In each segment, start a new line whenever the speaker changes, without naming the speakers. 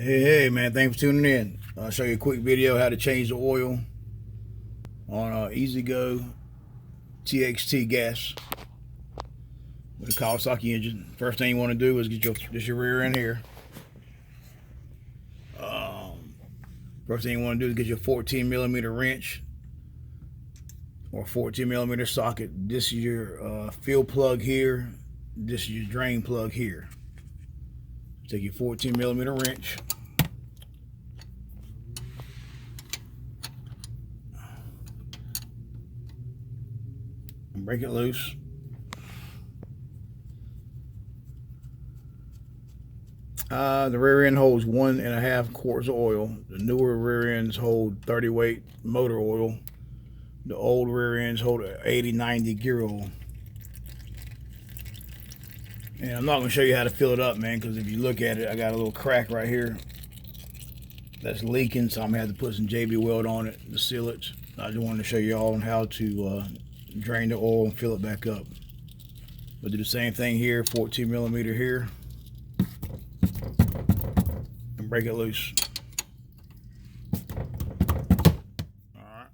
Hey man, thanks for tuning in. I'll show you a quick video how to change the oil on Ezgo TXT gas with a Kawasaki engine. First thing you want to do is get your rear end here. First thing you want to do is get your 14mm wrench or 14mm socket. This is your fill plug here. This is your drain plug here. Take your 14mm wrench. And break it loose. The rear end holds 1.5 quarts of oil. The newer rear ends hold 30 weight motor oil. The old rear ends hold 80-90 gear oil. And I'm not going to show you how to fill it up, man, because if you look at it, I got a little crack right here that's leaking, so I'm going to have to put some JB weld on it to seal it. I just wanted to show you all on how to drain the oil and fill it back up. But do the same thing here, 14mm here, and break it loose. Alright.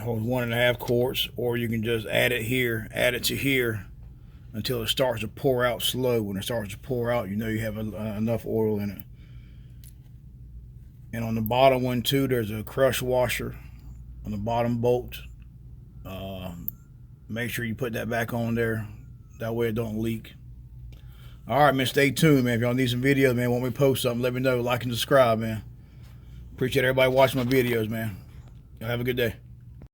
Holds 1.5 quarts, or you can just add it to here until it starts to pour out slow. When it starts to pour out, you know you have enough oil in it. And on the bottom one too, there's a crush washer on the bottom bolt. Make sure you put that back on there, that way it don't leak. All right, man, stay tuned, man. If y'all need some videos, man, want me to post something, let me know. Like and subscribe, man. Appreciate everybody watching my videos, man. Y'all have a good day.